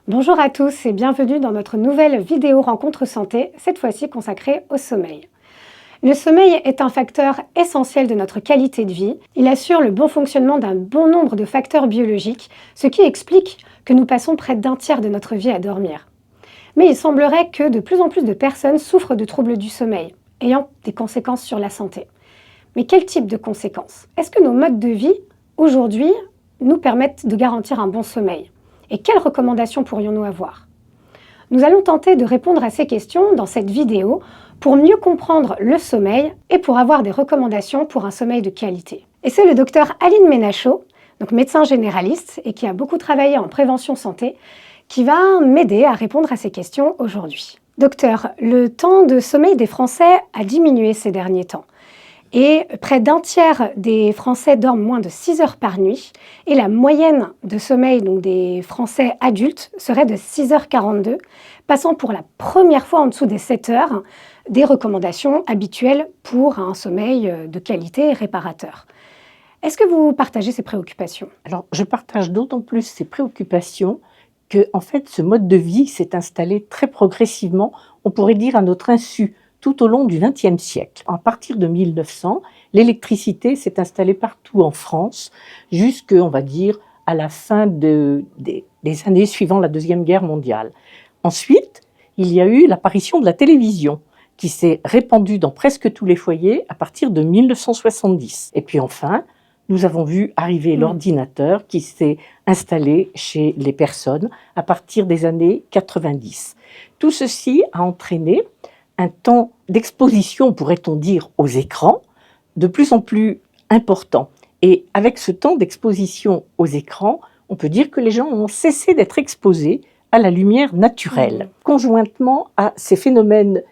Bonjour à tous et bienvenue dans notre nouvelle vidéo rencontre santé, cette fois-ci consacrée au sommeil. Le sommeil est un facteur essentiel de notre qualité de vie. Il assure le bon fonctionnement d'un bon nombre de facteurs biologiques, ce qui explique que nous passons près d'un tiers de notre vie à dormir. Mais il semblerait que de plus en plus de personnes souffrent de troubles du sommeil, ayant des conséquences sur la santé. Mais quel type de conséquences? Est-ce que nos modes de vie, aujourd'hui, nous permettent de garantir un bon sommeil? Et quelles recommandations pourrions-nous avoir? Nous allons tenter de répondre à ces questions dans cette vidéo pour mieux comprendre le sommeil et pour avoir des recommandations pour un sommeil de qualité. Et c'est le docteur Aline Ménachot, donc médecin généraliste et qui a beaucoup travaillé en prévention santé, qui va m'aider à répondre à ces questions aujourd'hui. Docteur, le temps de sommeil des Français a diminué ces derniers temps. Et près d'un tiers des Français dorment moins de 6 heures par nuit. Et la moyenne de sommeil donc des Français adultes serait de 6h42, passant pour la première fois en dessous des 7 heures, des recommandations habituelles pour un sommeil de qualité et réparateur. Est-ce que vous partagez ces préoccupations? Alors, je partage d'autant plus ces préoccupations que, en fait, ce mode de vie s'est installé très progressivement, on pourrait dire à notre insu, tout au long du XXe siècle. À partir de 1900, l'électricité s'est installée partout en France, jusque, on va dire, à la fin des années suivant la Deuxième Guerre mondiale. Ensuite, il y a eu l'apparition de la télévision, qui s'est répandue dans presque tous les foyers à partir de 1970. Et puis enfin, nous avons vu arriver l'ordinateur qui s'est installé chez les personnes à partir des années 90. Tout ceci a entraîné un temps d'exposition, pourrait-on dire, aux écrans, de plus en plus important. Et avec ce temps d'exposition aux écrans, on peut dire que les gens ont cessé d'être exposés à la lumière naturelle. Conjointement à ces phénomènes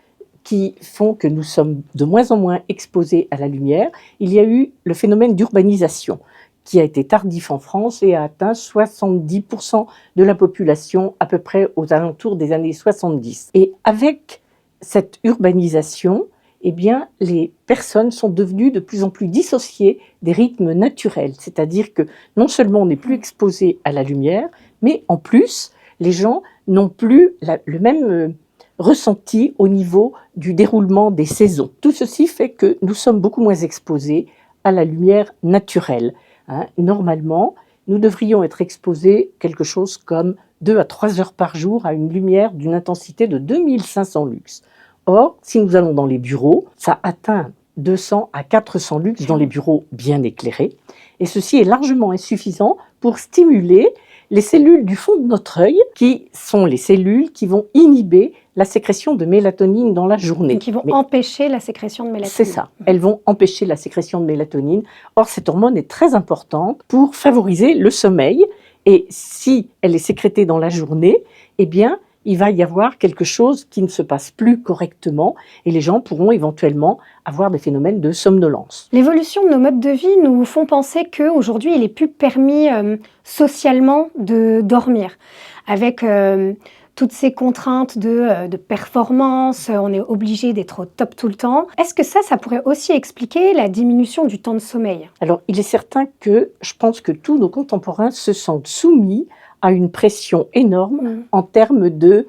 qui font que nous sommes de moins en moins exposés à la lumière, il y a eu le phénomène d'urbanisation, qui a été tardif en France et a atteint 70% de la population à peu près aux alentours des années 70. Et avec cette urbanisation, eh bien, les personnes sont devenues de plus en plus dissociées des rythmes naturels. C'est-à-dire que non seulement on n'est plus exposé à la lumière, mais en plus, les gens n'ont plus le même ressenti au niveau du déroulement des saisons. Tout ceci fait que nous sommes beaucoup moins exposés à la lumière naturelle. Normalement, nous devrions être exposés quelque chose comme 2 à 3 heures par jour à une lumière d'une intensité de 2500 lux. Or, si nous allons dans les bureaux, ça atteint 200 à 400 lux dans les bureaux bien éclairés. Et ceci est largement insuffisant pour stimuler les cellules du fond de notre œil, qui sont les cellules qui vont inhiber la sécrétion de mélatonine dans la journée. Donc, qui vont empêcher la sécrétion de mélatonine. C'est ça, elles vont empêcher la sécrétion de mélatonine. Or, cette hormone est très importante pour favoriser le sommeil. Et si elle est sécrétée dans la journée, eh bien, il va y avoir quelque chose qui ne se passe plus correctement et les gens pourront éventuellement avoir des phénomènes de somnolence. L'évolution de nos modes de vie nous font penser qu'aujourd'hui, il est plus permis socialement de dormir. Avec toutes ces contraintes de performance, on est obligé d'être au top tout le temps. Est-ce que ça pourrait aussi expliquer la diminution du temps de sommeil? Alors, il est certain que je pense que tous nos contemporains se sentent soumis à une pression énorme en termes de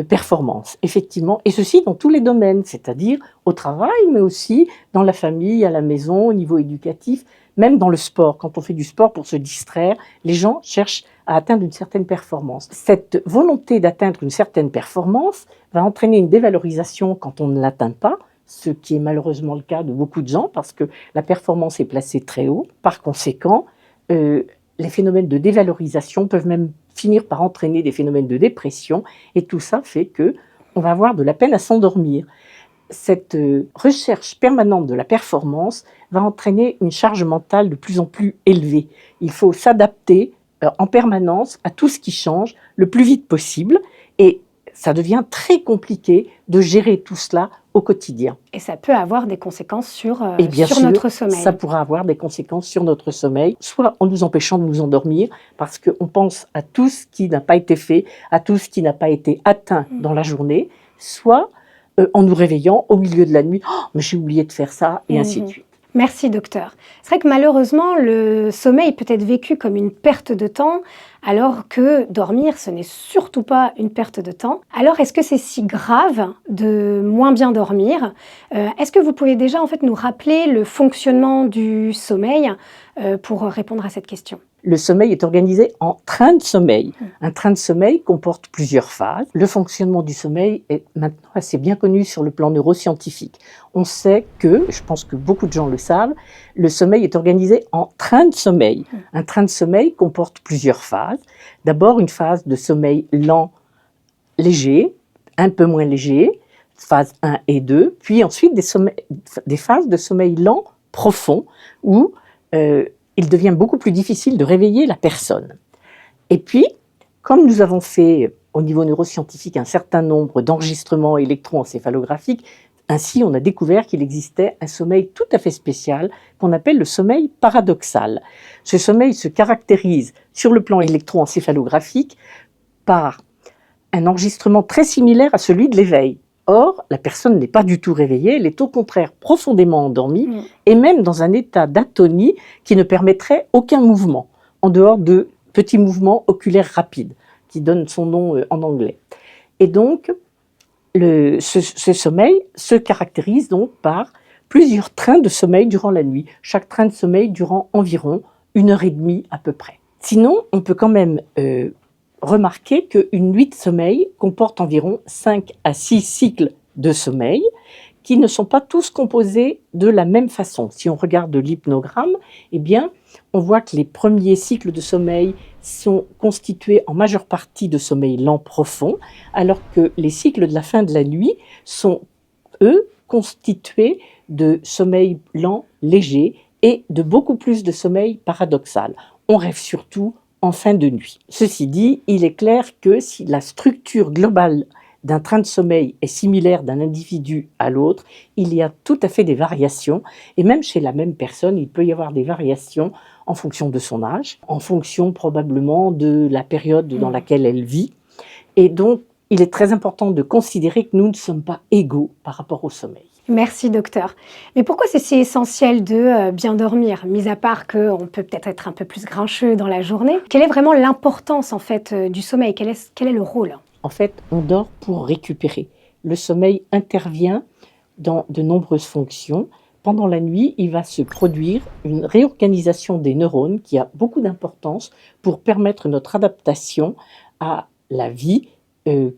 performance, effectivement, et ceci dans tous les domaines, c'est-à-dire au travail, mais aussi dans la famille, à la maison, au niveau éducatif, même dans le sport. Quand on fait du sport pour se distraire, les gens cherchent à atteindre une certaine performance. Cette volonté d'atteindre une certaine performance va entraîner une dévalorisation quand on ne l'atteint pas, ce qui est malheureusement le cas de beaucoup de gens, parce que la performance est placée très haut. Par conséquent, les phénomènes de dévalorisation peuvent même finir par entraîner des phénomènes de dépression, et tout ça fait qu'on va avoir de la peine à s'endormir. Cette recherche permanente de la performance va entraîner une charge mentale de plus en plus élevée. Il faut s'adapter en permanence à tout ce qui change le plus vite possible, et ça devient très compliqué de gérer tout cela au quotidien. Et ça peut avoir des conséquences sur sûr, notre sommeil. Ça pourra avoir des conséquences sur notre sommeil, soit en nous empêchant de nous endormir, parce qu'on pense à tout ce qui n'a pas été fait, à tout ce qui n'a pas été atteint dans la journée, soit en nous réveillant au milieu de la nuit, « Oh, mais j'ai oublié de faire ça », et ainsi de suite. Merci docteur. C'est vrai que malheureusement, le sommeil peut être vécu comme une perte de temps, alors que dormir, ce n'est surtout pas une perte de temps. Alors, est-ce que c'est si grave de moins bien dormir? Est-ce que vous pouvez déjà en fait nous rappeler le fonctionnement du sommeil pour répondre à cette question? Le sommeil est organisé en train de sommeil. Un train de sommeil comporte plusieurs phases. Le fonctionnement du sommeil est maintenant assez bien connu sur le plan neuroscientifique. On sait que, je pense que beaucoup de gens le savent, le sommeil est organisé en train de sommeil. Un train de sommeil comporte plusieurs phases. D'abord, une phase de sommeil lent, léger, un peu moins léger, phase 1 et 2, puis ensuite des phases de sommeil lent, profond, où il devient beaucoup plus difficile de réveiller la personne. Et puis, comme nous avons fait au niveau neuroscientifique un certain nombre d'enregistrements électroencéphalographiques, ainsi on a découvert qu'il existait un sommeil tout à fait spécial qu'on appelle le sommeil paradoxal. Ce sommeil se caractérise sur le plan électroencéphalographique par un enregistrement très similaire à celui de l'éveil. Or, la personne n'est pas du tout réveillée, elle est au contraire profondément endormie et même dans un état d'atonie qui ne permettrait aucun mouvement, en dehors de petits mouvements oculaires rapides, qui donnent son nom en anglais. Et donc, ce sommeil se caractérise donc par plusieurs trains de sommeil durant la nuit, chaque train de sommeil durant environ 1h30 à peu près. Sinon, on peut quand même remarquez qu'une nuit de sommeil comporte environ 5 à 6 cycles de sommeil qui ne sont pas tous composés de la même façon. Si on regarde l'hypnogramme, eh bien, on voit que les premiers cycles de sommeil sont constitués en majeure partie de sommeil lent profond, alors que les cycles de la fin de la nuit sont, eux, constitués de sommeil lent léger et de beaucoup plus de sommeil paradoxal. On rêve surtout en fin de nuit. Ceci dit, il est clair que si la structure globale d'un train de sommeil est similaire d'un individu à l'autre, il y a tout à fait des variations, et même chez la même personne, il peut y avoir des variations en fonction de son âge, en fonction probablement de la période dans laquelle elle vit, et donc il est très important de considérer que nous ne sommes pas égaux par rapport au sommeil. Merci docteur. Mais pourquoi c'est si essentiel de bien dormir, mis à part qu'on peut peut-être être un peu plus grincheux dans la journée? Quelle est vraiment l'importance en fait du sommeil? Quel est le rôle? En fait, on dort pour récupérer. Le sommeil intervient dans de nombreuses fonctions. Pendant la nuit, il va se produire une réorganisation des neurones qui a beaucoup d'importance pour permettre notre adaptation à la vie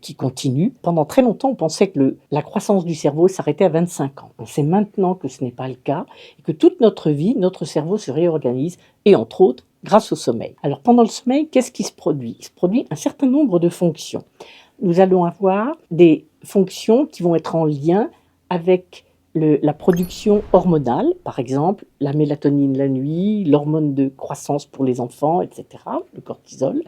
qui continue. Pendant très longtemps, on pensait que la croissance du cerveau s'arrêtait à 25 ans. On sait maintenant que ce n'est pas le cas et que toute notre vie, notre cerveau se réorganise et entre autres, grâce au sommeil. Alors pendant le sommeil, qu'est-ce qui se produit? Il se produit un certain nombre de fonctions. Nous allons avoir des fonctions qui vont être en lien avec la production hormonale, par exemple la mélatonine la nuit, l'hormone de croissance pour les enfants, etc., le cortisol.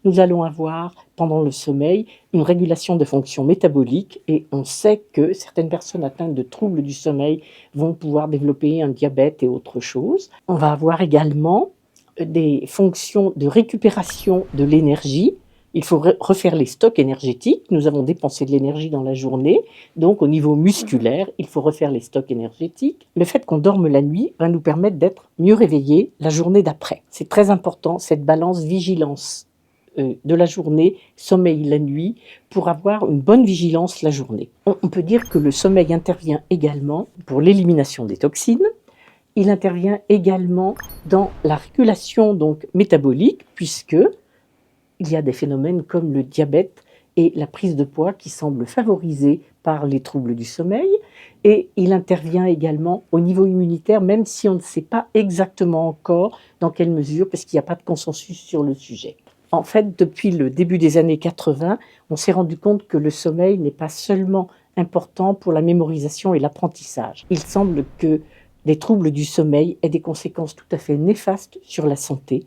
Nous allons avoir, pendant le sommeil, une régulation de fonctions métaboliques et on sait que certaines personnes atteintes de troubles du sommeil vont pouvoir développer un diabète et autre chose. On va avoir également des fonctions de récupération de l'énergie. Il faut refaire les stocks énergétiques. Nous avons dépensé de l'énergie dans la journée, donc au niveau musculaire, il faut refaire les stocks énergétiques. Le fait qu'on dorme la nuit va nous permettre d'être mieux réveillés la journée d'après. C'est très important, cette balance vigilance de la journée, sommeil la nuit, pour avoir une bonne vigilance la journée. On peut dire que le sommeil intervient également pour l'élimination des toxines. Il intervient également dans la régulation donc métabolique, puisque il y a des phénomènes comme le diabète et la prise de poids qui semblent favorisés par les troubles du sommeil. Et il intervient également au niveau immunitaire, même si on ne sait pas exactement encore dans quelle mesure, parce qu'il n'y a pas de consensus sur le sujet. En fait, depuis le début des années 80, on s'est rendu compte que le sommeil n'est pas seulement important pour la mémorisation et l'apprentissage. Il semble que les troubles du sommeil aient des conséquences tout à fait néfastes sur la santé.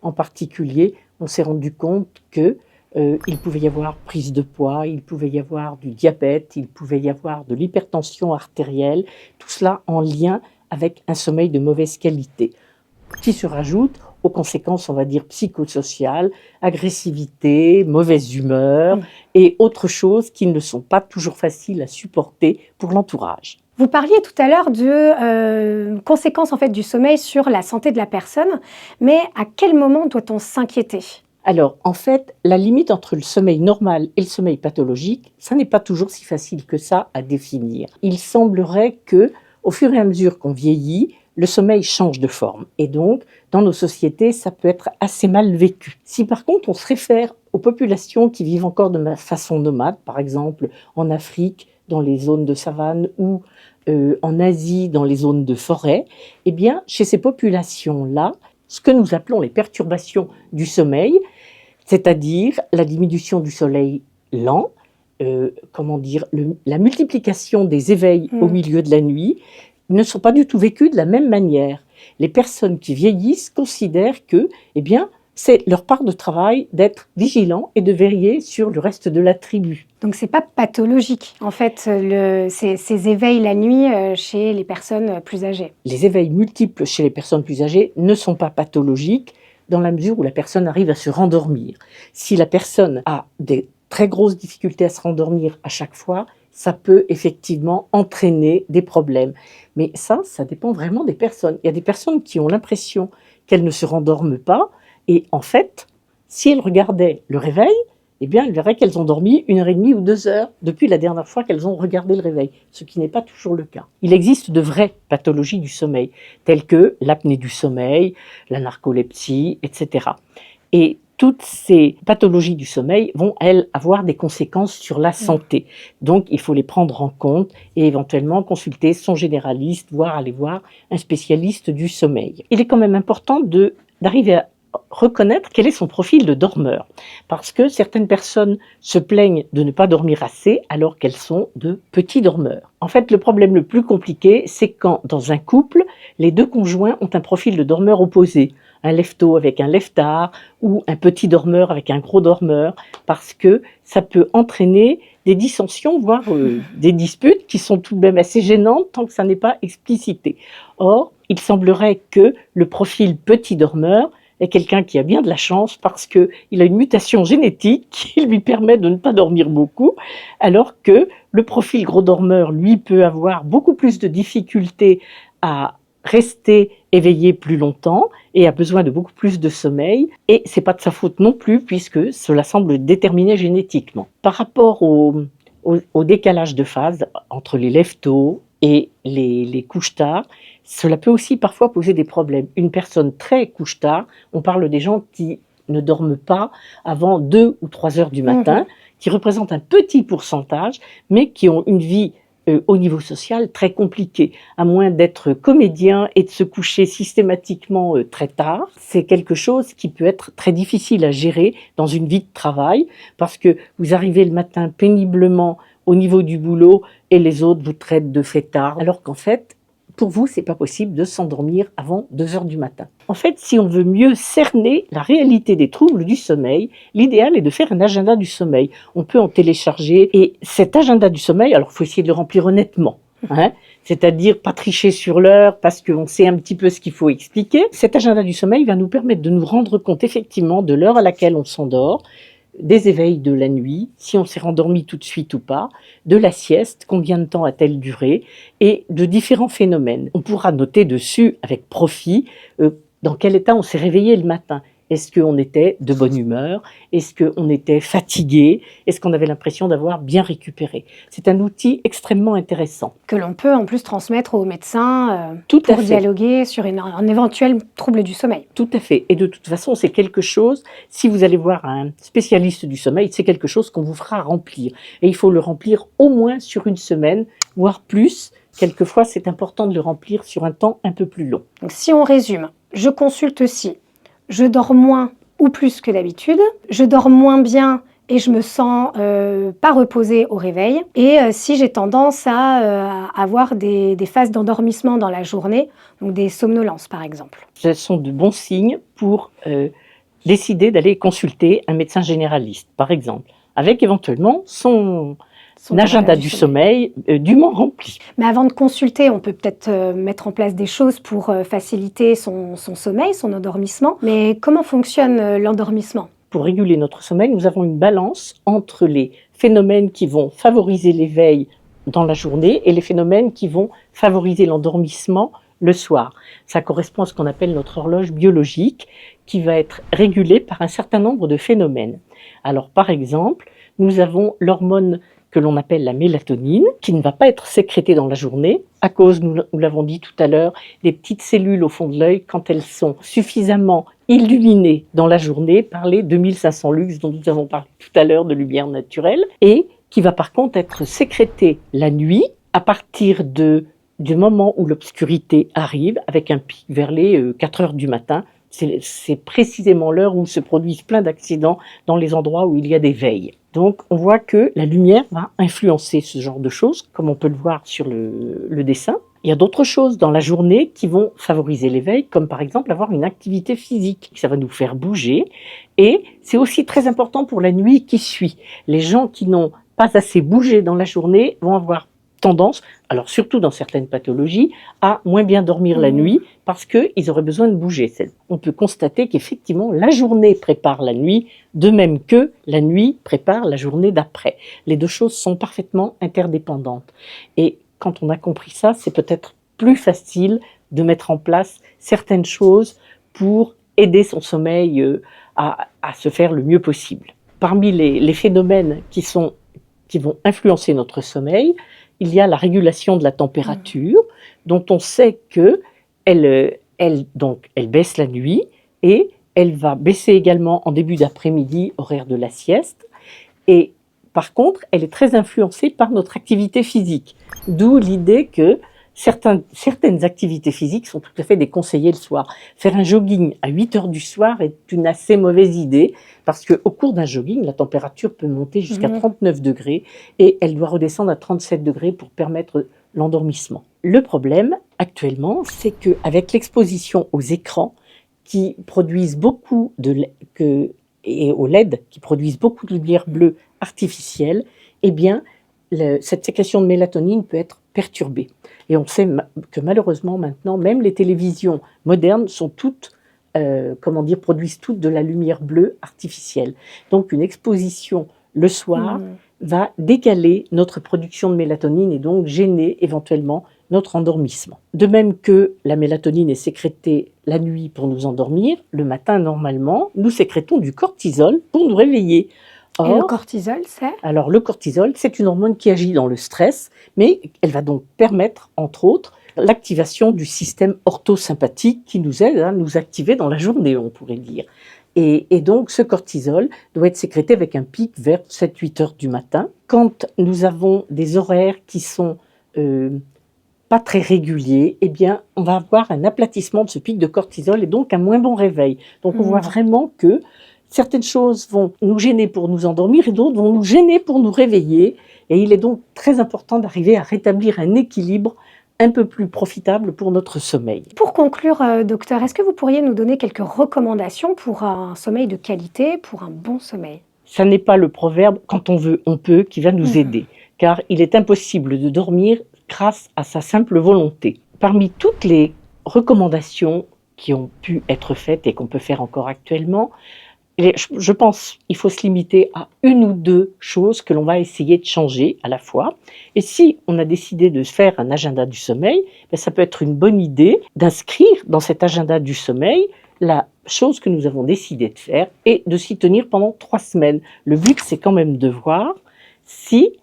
En particulier, on s'est rendu compte qu'il pouvait y avoir prise de poids, il pouvait y avoir du diabète, il pouvait y avoir de l'hypertension artérielle, tout cela en lien avec un sommeil de mauvaise qualité, qui se rajoute aux conséquences, on va dire, psychosociales, agressivité, mauvaise humeur et autres choses qui ne sont pas toujours faciles à supporter pour l'entourage. Vous parliez tout à l'heure de conséquences en fait, du sommeil sur la santé de la personne, mais à quel moment doit-on s'inquiéter? Alors, en fait, la limite entre le sommeil normal et le sommeil pathologique, ça n'est pas toujours si facile que ça à définir. Il semblerait que, au fur et à mesure qu'on vieillit, le sommeil change de forme. Et donc, dans nos sociétés, ça peut être assez mal vécu. Si par contre, on se réfère aux populations qui vivent encore de façon nomade, par exemple en Afrique, dans les zones de savane ou en Asie, dans les zones de forêt, eh bien, chez ces populations-là, ce que nous appelons les perturbations du sommeil, c'est-à-dire la diminution du soleil lent, la multiplication des éveils au milieu de la nuit, ne sont pas du tout vécues de la même manière. Les personnes qui vieillissent considèrent que, eh bien, c'est leur part de travail d'être vigilant et de veiller sur le reste de la tribu. Donc c'est pas pathologique, en fait, ces éveils la nuit chez les personnes plus âgées. Les éveils multiples chez les personnes plus âgées ne sont pas pathologiques dans la mesure où la personne arrive à se rendormir. Si la personne a des très grosses difficultés à se rendormir à chaque fois, ça peut effectivement entraîner des problèmes. Mais ça dépend vraiment des personnes. Il y a des personnes qui ont l'impression qu'elles ne se rendorment pas, et en fait, si elles regardaient le réveil, eh bien, elles verraient qu'elles ont dormi 1h30 ou 2 heures depuis la dernière fois qu'elles ont regardé le réveil, ce qui n'est pas toujours le cas. Il existe de vraies pathologies du sommeil, telles que l'apnée du sommeil, la narcolepsie, etc. Et toutes ces pathologies du sommeil vont, elles, avoir des conséquences sur la santé. Donc, il faut les prendre en compte et éventuellement consulter son généraliste, voire aller voir un spécialiste du sommeil. Il est quand même important d'arriver à reconnaître quel est son profil de dormeur, parce que certaines personnes se plaignent de ne pas dormir assez alors qu'elles sont de petits dormeurs. En fait, le problème le plus compliqué, c'est quand dans un couple, les deux conjoints ont un profil de dormeur opposé, un lève-tôt avec un lève-tard ou un petit dormeur avec un gros dormeur, parce que ça peut entraîner des dissensions, voire des disputes qui sont tout de même assez gênantes tant que ça n'est pas explicité. Or, il semblerait que le profil petit dormeur est quelqu'un qui a bien de la chance parce qu'il a une mutation génétique qui lui permet de ne pas dormir beaucoup, alors que le profil gros dormeur, lui, peut avoir beaucoup plus de difficultés à rester éveillé plus longtemps et a besoin de beaucoup plus de sommeil. Et c'est pas de sa faute non plus puisque cela semble déterminé génétiquement. Par rapport au décalage de phase entre les lève-tôt et les couches-tard, cela peut aussi parfois poser des problèmes. Une personne très couche-tard, on parle des gens qui ne dorment pas avant 2 ou 3 heures du matin, qui représentent un petit pourcentage, mais qui ont une vie au niveau social très compliquée. À moins d'être comédien et de se coucher systématiquement très tard, c'est quelque chose qui peut être très difficile à gérer dans une vie de travail, parce que vous arrivez le matin péniblement au niveau du boulot et les autres vous traitent de fêtard, alors qu'en fait, pour vous, c'est pas possible de s'endormir avant 2 heures du matin. En fait, si on veut mieux cerner la réalité des troubles du sommeil, l'idéal est de faire un agenda du sommeil. On peut en télécharger et cet agenda du sommeil, alors il faut essayer de le remplir honnêtement. C'est-à-dire pas tricher sur l'heure parce qu'on sait un petit peu ce qu'il faut expliquer. Cet agenda du sommeil va nous permettre de nous rendre compte effectivement de l'heure à laquelle on s'endort, des éveils de la nuit, si on s'est rendormi tout de suite ou pas, de la sieste, combien de temps a-t-elle duré, et de différents phénomènes. On pourra noter dessus avec profit dans quel état on s'est réveillé le matin. Est-ce qu'on était de bonne humeur? Est-ce qu'on était fatigué? Est-ce qu'on avait l'impression d'avoir bien récupéré? C'est un outil extrêmement intéressant. Que l'on peut en plus transmettre aux médecins Tout pour à fait. dialoguer sur un éventuel trouble du sommeil. Tout à fait. Et de toute façon, c'est quelque chose, si vous allez voir un spécialiste du sommeil, c'est quelque chose qu'on vous fera remplir. Et il faut le remplir au moins sur une semaine, voire plus. Quelquefois, c'est important de le remplir sur un temps un peu plus long. Donc si on résume, je consulte si je dors moins ou plus que d'habitude, je dors moins bien et je me sens pas reposée au réveil, et si j'ai tendance à avoir des phases d'endormissement dans la journée, donc des somnolences par exemple. Ce sont de bons signes pour décider d'aller consulter un médecin généraliste, par exemple, avec éventuellement son agenda du sommeil dûment rempli. Mais avant de consulter, on peut peut-être mettre en place des choses pour faciliter son sommeil, son endormissement. Mais comment fonctionne l'endormissement ? Pour réguler notre sommeil, nous avons une balance entre les phénomènes qui vont favoriser l'éveil dans la journée et les phénomènes qui vont favoriser l'endormissement le soir. Ça correspond à ce qu'on appelle notre horloge biologique qui va être régulée par un certain nombre de phénomènes. Alors par exemple, nous avons l'hormone que l'on appelle la mélatonine, qui ne va pas être sécrétée dans la journée, à cause, nous l'avons dit tout à l'heure, des petites cellules au fond de l'œil, quand elles sont suffisamment illuminées dans la journée par les 2500 lux dont nous avons parlé tout à l'heure de lumière naturelle, et qui va par contre être sécrétée la nuit, à partir du moment où l'obscurité arrive, avec un pic vers les 4 heures du matin. C'est précisément l'heure où se produisent plein d'accidents dans les endroits où il y a des veilles. Donc on voit que la lumière va influencer ce genre de choses, comme on peut le voir sur le dessin. Il y a d'autres choses dans la journée qui vont favoriser l'éveil, comme par exemple avoir une activité physique. Ça va nous faire bouger. Et c'est aussi très important pour la nuit qui suit. Les gens qui n'ont pas assez bougé dans la journée vont avoir tendance, alors surtout dans certaines pathologies, à moins bien dormir la nuit parce qu'ils auraient besoin de bouger. On peut constater qu'effectivement, la journée prépare la nuit, de même que la nuit prépare la journée d'après. Les deux choses sont parfaitement interdépendantes. Et quand on a compris ça, c'est peut-être plus facile de mettre en place certaines choses pour aider son sommeil à se faire le mieux possible. Parmi les phénomènes qui vont influencer notre sommeil, il y a la régulation de la température, dont on sait qu'elle baisse la nuit et elle va baisser également en début d'après-midi, horaire de la sieste. Et par contre, elle est très influencée par notre activité physique. D'où l'idée que certaines activités physiques sont tout à fait déconseillées le soir. Faire un jogging à 8 heures du soir est une assez mauvaise idée parce qu'au cours d'un jogging, la température peut monter jusqu'à 39 degrés et elle doit redescendre à 37 degrés pour permettre l'endormissement. Le problème actuellement, c'est qu'avec l'exposition aux écrans qui produisent beaucoup et aux LED qui produisent beaucoup de lumière bleue artificielle, eh bien, cette sécrétion de mélatonine peut être perturbée. Et on sait que malheureusement maintenant, même les télévisions modernes sont toutes, produisent toutes de la lumière bleue artificielle. Donc une exposition le soir va décaler notre production de mélatonine et donc gêner éventuellement notre endormissement. De même que la mélatonine est sécrétée la nuit pour nous endormir, le matin normalement, nous sécrétons du cortisol pour nous réveiller. Et le cortisol, c'est ? Alors le cortisol, c'est une hormone qui agit dans le stress, mais elle va donc permettre, entre autres, l'activation du système orthosympathique qui nous aide à nous activer dans la journée, on pourrait dire. Et donc ce cortisol doit être sécrété avec un pic vers 7-8 heures du matin. Quand nous avons des horaires qui sont pas très réguliers, eh bien on va avoir un aplatissement de ce pic de cortisol et donc un moins bon réveil. Donc on voit vraiment que certaines choses vont nous gêner pour nous endormir et d'autres vont nous gêner pour nous réveiller. Et il est donc très important d'arriver à rétablir un équilibre un peu plus profitable pour notre sommeil. Pour conclure, docteur, est-ce que vous pourriez nous donner quelques recommandations pour un sommeil de qualité, pour un bon sommeil ? Ça n'est pas le proverbe « quand on veut, on peut » qui va nous aider, car il est impossible de dormir grâce à sa simple volonté. Parmi toutes les recommandations qui ont pu être faites et qu'on peut faire encore actuellement, je pense qu'il faut se limiter à une ou deux choses que l'on va essayer de changer à la fois. Et si on a décidé de faire un agenda du sommeil, ça peut être une bonne idée d'inscrire dans cet agenda du sommeil la chose que nous avons décidé de faire et de s'y tenir pendant 3 semaines. Le but, c'est quand même de voir si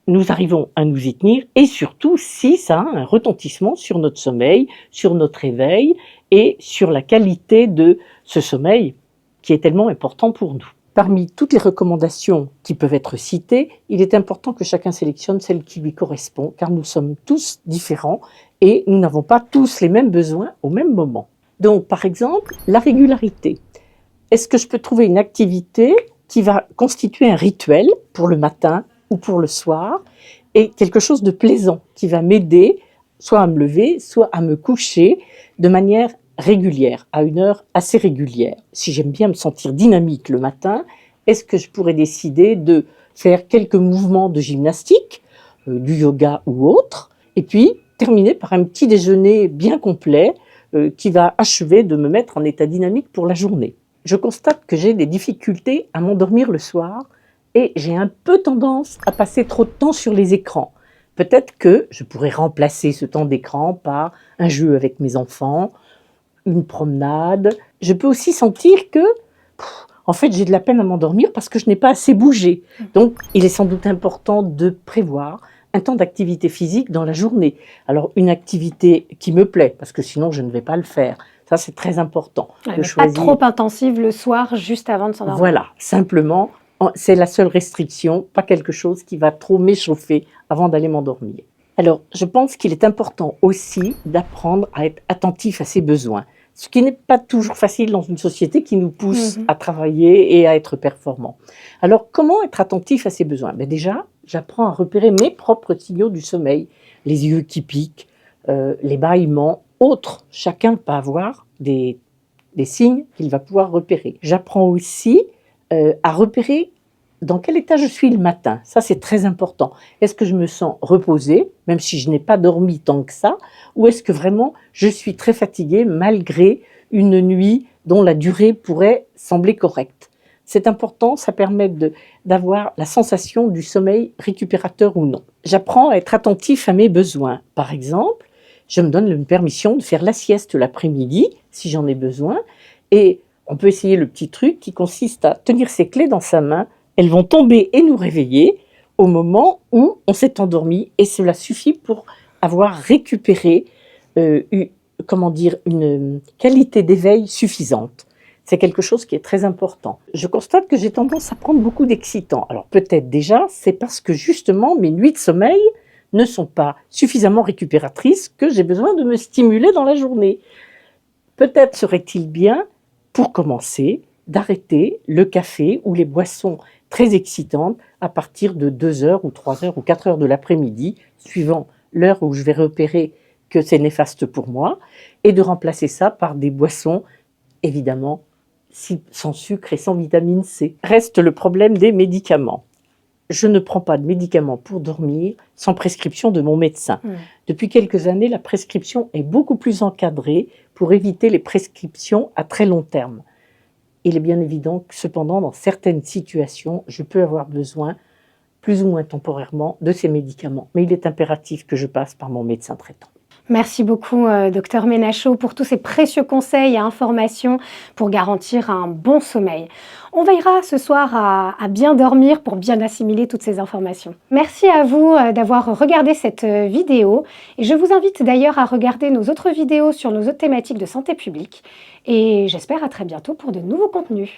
nous arrivons à nous y tenir et surtout si ça a un retentissement sur notre sommeil, sur notre éveil et sur la qualité de ce sommeil qui est tellement important pour nous. Parmi toutes les recommandations qui peuvent être citées, il est important que chacun sélectionne celle qui lui correspond, car nous sommes tous différents et nous n'avons pas tous les mêmes besoins au même moment. Donc, par exemple, la régularité. Est-ce que je peux trouver une activité qui va constituer un rituel pour le matin ou pour le soir et quelque chose de plaisant qui va m'aider soit à me lever, soit à me coucher de manière régulière, à une heure assez régulière. Si j'aime bien me sentir dynamique le matin, est-ce que je pourrais décider de faire quelques mouvements de gymnastique, du yoga ou autre, et puis terminer par un petit déjeuner bien complet qui va achever de me mettre en état dynamique pour la journée. Je constate que j'ai des difficultés à m'endormir le soir et j'ai un peu tendance à passer trop de temps sur les écrans Peut-être que je pourrais remplacer ce temps d'écran par un jeu avec mes enfants, une promenade. Je peux aussi sentir que, en fait, j'ai de la peine à m'endormir parce que je n'ai pas assez bougé. Donc, il est sans doute important de prévoir un temps d'activité physique dans la journée. Alors, une activité qui me plaît, parce que sinon, je ne vais pas le faire. Ça, c'est très important. Ouais, pas trop intensive le soir, juste avant de s'endormir. Voilà, simplement, c'est la seule restriction, pas quelque chose qui va trop m'échauffer avant d'aller m'endormir. Alors, je pense qu'il est important aussi d'apprendre à être attentif à ses besoins, ce qui n'est pas toujours facile dans une société qui nous pousse à travailler et à être performant. Alors, comment être attentif à ses besoins? Déjà, j'apprends à repérer mes propres signaux du sommeil, les yeux qui piquent, les bâillements, autres. Chacun peut avoir des signes qu'il va pouvoir repérer. J'apprends aussi à repérer dans quel état je suis le matin. Ça, c'est très important. Est-ce que je me sens reposée, même si je n'ai pas dormi tant que ça, ou est-ce que vraiment je suis très fatiguée malgré une nuit dont la durée pourrait sembler correcte? C'est important, ça permet d'avoir la sensation du sommeil récupérateur ou non. J'apprends à être attentif à mes besoins. Par exemple, je me donne une permission de faire la sieste l'après-midi, si j'en ai besoin, et on peut essayer le petit truc qui consiste à tenir ses clés dans sa main. Elles vont tomber et nous réveiller au moment où on s'est endormi, et cela suffit pour avoir récupéré une qualité d'éveil suffisante. C'est quelque chose qui est très important. Je constate que j'ai tendance à prendre beaucoup d'excitants. Alors peut-être déjà, c'est parce que justement mes nuits de sommeil ne sont pas suffisamment récupératrices que j'ai besoin de me stimuler dans la journée. Peut-être serait-il bien, pour commencer, d'arrêter le café ou les boissons très excitantes à partir de 2 heures ou 3 heures ou 4 heures de l'après-midi, suivant l'heure où je vais repérer que c'est néfaste pour moi, et de remplacer ça par des boissons, évidemment, sans sucre et sans vitamine C. Reste le problème des médicaments. Je ne prends pas de médicaments pour dormir sans prescription de mon médecin. Depuis quelques années, la prescription est beaucoup plus encadrée pour éviter les prescriptions à très long terme. Il est bien évident que cependant, dans certaines situations, je peux avoir besoin, plus ou moins temporairement, de ces médicaments. Mais il est impératif que je passe par mon médecin traitant. Merci beaucoup, Dr Ménachot, pour tous ces précieux conseils et informations pour garantir un bon sommeil. On veillera ce soir à bien dormir pour bien assimiler toutes ces informations. Merci à vous d'avoir regardé cette vidéo et je vous invite d'ailleurs à regarder nos autres vidéos sur nos autres thématiques de santé publique et j'espère à très bientôt pour de nouveaux contenus.